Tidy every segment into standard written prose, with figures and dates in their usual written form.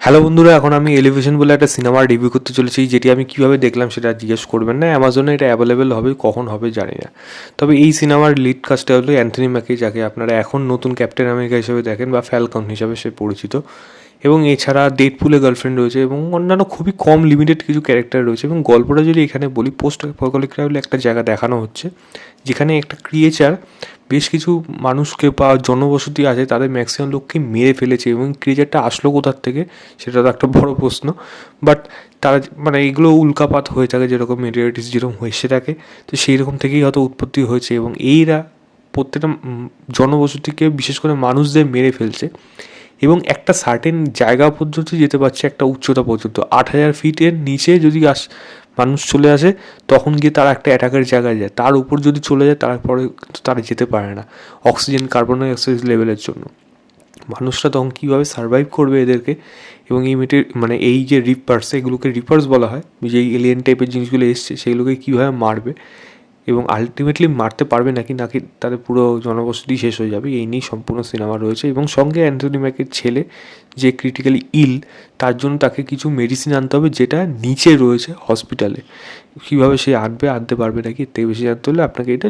Hello বন্ধুরা, এখন আমি এলিভেশন বলে একটা সিনেমার রিভিউ করতে চলেছি, যেটি আমি কীভাবে দেখলাম সেটা জিজ্ঞেস করবেন না। অ্যামাজনে এটা অ্যাভেলেবেল হবে, কখন হবে জানি না। তবে এই সিনেমার লিড কাস্টটা হলো অ্যান্থনি ম্যাকি, যাকে আপনারা এখন নতুন ক্যাপ্টেন আমেরিকা হিসেবে দেখেন বা ফ্যালকন হিসাবে সে পরিচিত। এবং এছাড়া ডেডপুলে গার্লফ্রেন্ড রয়েছে এবং অন্যান্য খুবই কম লিমিটেড কিছু ক্যারেক্টার রয়েছে। এবং গল্পটা যদি এখানে বলি, পোস্ট অ্যাপোকালিপটিক একটা জায়গা দেখানো হচ্ছে, যেখানে একটা ক্রিয়েচার বেশ কিছু মানুষকে বা জনবসতি আছে তাদের ম্যাক্সিমাম লোককে মেরে ফেলেছে। এবং ক্রিয়েচারটা আসলো কোথার থেকে সেটা তো একটা বড় প্রশ্ন। বাট তারা মানে এগুলো উল্কাপাত হয়ে থাকে, যেরকম মেটেরিটিস যেরকম হয়েছে থাকে, তো সেই রকম থেকেই হয়তো উৎপত্তি হয়েছে। এবং এইরা প্রত্যেকটা জনবসতিকে বিশেষ করে মানুষদের মেরে ফেলছে এবং একটা সার্টেন জায়গা পর্যন্ত যেতে পারছে, একটা উচ্চতা পর্যন্ত 8,000 ফিটের নিচে যদি মানুষ চলে আসে, তখন গিয়ে তারা একটা অ্যাটাকের জায়গায় যায়। তার উপর যদি চলে যায় তারপরে তারা যেতে পারে না অক্সিজেন কার্বন ডাই অক্সাইড লেভেলের জন্য। মানুষরা তখন কীভাবে সার্ভাইভ করবে এদেরকে, এবং এই মানে এই যে রিপার্স, এগুলোকে রিপার্স বলা হয়, যেই এলিয়েন টাইপের জিনিসগুলো এসছে সেগুলোকে কীভাবে মারবে এবং আলটিমেটলি মারতে পারবে নাকি নাকি তাদের পুরো জনবসতি শেষ হয়ে যাবে, এই নিয়েই সম্পূর্ণ সিনেমা রয়েছে। এবং সঙ্গে অ্যান্থনি ম্যাকির ছেলে যে ক্রিটিক্যালি ইল, তার জন্য তাকে কিছু মেডিসিন আনতে হবে যেটা নিচে রয়েছে হসপিটালে। কীভাবে সে আনতে পারবে নাকি, এর থেকে বেশি জানতে হলে আপনাকে এটা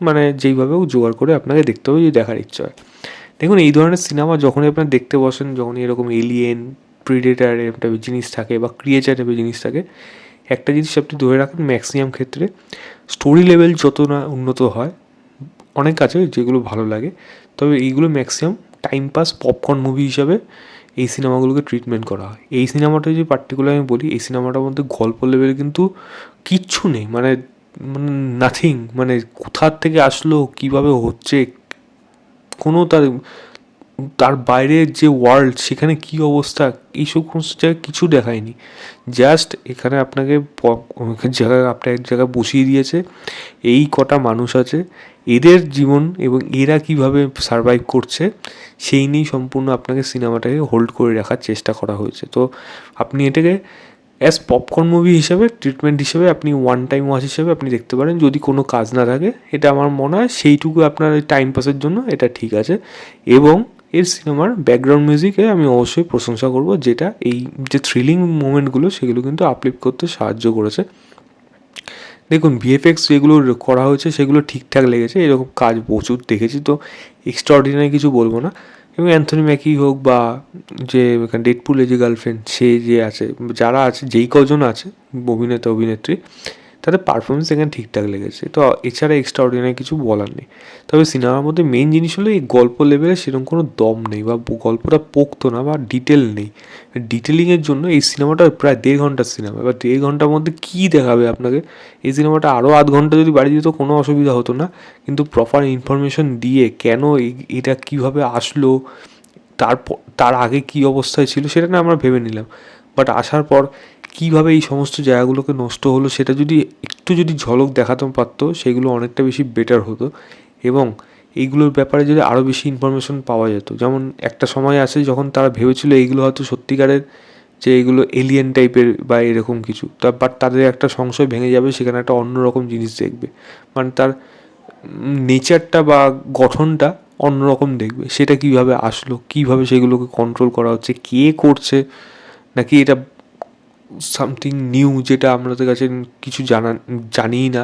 মানে যেইভাবেও জোগাড় করে আপনাকে দেখতে হবে যদি দেখার ইচ্ছা হয়। দেখুন, এই ধরনের সিনেমা যখনই আপনারা দেখতে বসেন, যখনই এরকম এলিয়েন প্রিডেটার একটা জিনিস থাকে বা ক্রিয়েচার টাইপের জিনিস থাকে, একটা জিনিস আপনি ধরে রাখেন, ম্যাক্সিমাম ক্ষেত্রে স্টোরি লেভেল যত না উন্নত হয়, অনেক আছে যেগুলো ভালো লাগে, তবে এইগুলো maximum time pass popcorn movie হিসাবে এই সিনেমাগুলোকে ট্রিটমেন্ট করা হয়। এই সিনেমাটা যদি পার্টিকুলার আমি বলি, এই সিনেমাটার মধ্যে গল্প লেভেলে কিন্তু কিচ্ছু নেই, মানে মানে নাথিং, মানে কোথার থেকে আসলো, কীভাবে হচ্ছে, কোনো তার তার বাইরের যে ওয়ার্ল্ড সেখানে কী অবস্থা, এইসব জায়গায় কিছু দেখায়নি। জাস্ট এখানে আপনাকে জায়গায় আপনার এক জায়গায় বসিয়ে দিয়েছে, এই কটা মানুষ আছে, এদের জীবন এবং এরা কীভাবে সারভাইভ করছে সেই নিয়েই সম্পূর্ণ আপনাকে সিনেমাটাকে হোল্ড করে রাখার চেষ্টা করা হয়েছে। তো আপনি এটাকে অ্যাজ পপকর্ন মুভি হিসেবে, ট্রিটমেন্ট হিসেবে, আপনি ওয়ান টাইম ওয়াচ হিসেবে আপনি দেখতে পারেন, যদি কোনো কাজ না থাকে। এটা আমার মনে হয় সেইটুকু আপনার টাইম পাসের জন্য এটা ঠিক আছে। এবং এর সিনেমার ব্যাকগ্রাউন্ড মিউজিকে আমি অবশ্যই প্রশংসা করব, যেটা এই যে থ্রিলিং মোমেন্টগুলো সেগুলো কিন্তু আপলিফ্ট করতে সাহায্য করেছে। দেখুন, ভিএফএক্স যেগুলো করা হয়েছে সেগুলো ঠিকঠাক লেগেছে, এরকম কাজ প্রচুর দেখেছি, তো এক্সট্রাঅর্ডিনারি কিছু বলবো না। এবং অ্যান্থনি ম্যাকি হোক বা যে ডেডপুলে যে গার্লফ্রেন্ড সে যে আছে, যারা আছে, যেই কজন আছে অভিনেতা অভিনেত্রী, তাদের পারফরমেন্স এখানে ঠিকঠাক লেগেছে। তো এছাড়া এক্সট্রা অর্ডিনারি কিছু বলার নেই। তবে সিনেমার মধ্যে মেইন জিনিস হলো এই গল্প লেভেলে সেরকম কোনো দম নেই, বা গল্পটা পোক্ত না, বা ডিটেল নেই। ডিটেলিংয়ের জন্য এই সিনেমাটা প্রায় 1.5 ঘন্টার সিনেমা, এবার 1.5 ঘন্টার মধ্যে কী দেখাবে আপনাকে। এই সিনেমাটা আরও আধ ঘন্টা যদি বাড়িয়ে দিত কোনো অসুবিধা হতো না, কিন্তু প্রপার ইনফরমেশন দিয়ে কেন এটা কীভাবে আসলো, তার আগে কী অবস্থায় ছিল সেটা না আমরা ভেবে নিলাম, বাট আসার পর কীভাবে এই সমস্ত জায়গাগুলোকে নষ্ট হলো সেটা যদি একটু যদি ঝলক দেখাতে পারতো, সেগুলো অনেকটা বেশি বেটার হতো। এবং এইগুলোর ব্যাপারে যদি আরও বেশি ইনফরমেশন পাওয়া যেত, যেমন একটা সময় আছে যখন তারা ভেবেছিল এইগুলো হয়তো সত্যিকারের, যে এইগুলো এলিয়েন টাইপের বা এরকম কিছু, বাট তাদের একটা সংশয় ভেঙে যাবে, সেখানে একটা অন্যরকম জিনিস দেখবে, মানে তার নেচারটা বা গঠনটা অন্যরকম দেখবে। সেটা কীভাবে আসলো, কীভাবে সেগুলোকে কন্ট্রোল করা হচ্ছে, কে করছে, নাকি এটা সামথিং নিউ যেটা আমাদের কাছে কিছু জানিই না।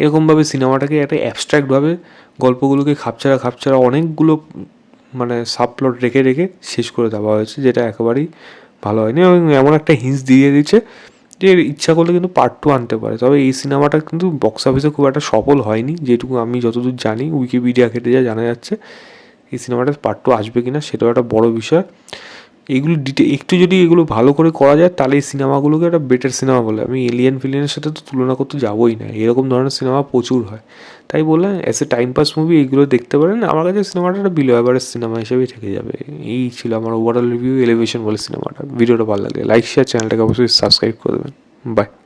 এরকমভাবে সিনেমাটাকে একটা অ্যাবস্ট্র্যাক্টভাবে গল্পগুলোকে খাপছাড়া অনেকগুলো মানে সাবপ্লট রেখে রেখে শেষ করে দেওয়া হয়েছে, যেটা একেবারেই ভালো হয়নি। এবং এমন একটা হিন্টস দিয়ে দিচ্ছে যে ইচ্ছা করলে কিন্তু পার্ট 2 আনতে পারে। তবে এই সিনেমাটা কিন্তু বক্স অফিসে খুব একটা সফল হয়নি, যেটুকু আমি যতদূর জানি, উইকিপিডিয়া ঘেটে যা জানা যাচ্ছে। এই সিনেমাটার পার্ট 2 আসবে কিনা সেটাও একটা বড় বিষয়। এইগুলো একটু যদি এগুলো ভালো করে করা যায়, তাহলে এই সিনেমাগুলোকে একটা বেটার সিনেমা বলে। আমি এলিয়েন ফিলিয়েনের সাথে তো তুলনা করতে যাবোই না, এরকম ধরনের সিনেমা প্রচুর হয়। তাই বললাম as a time pass movie এইগুলো দেখতে পারেন। আমার কাছে সিনেমাটা একটা বিলো অ্যাভারেজ সিনেমা হিসেবেই থেকে যাবে। এই ছিল আমার ওভারঅল রিভিউ এলিভেশন বলে সিনেমাটা। ভিডিওটা ভালো লাগলে লাইক শেয়ার, চ্যানেলটাকে অবশ্যই সাবস্ক্রাইব করে দেবেন। বাই।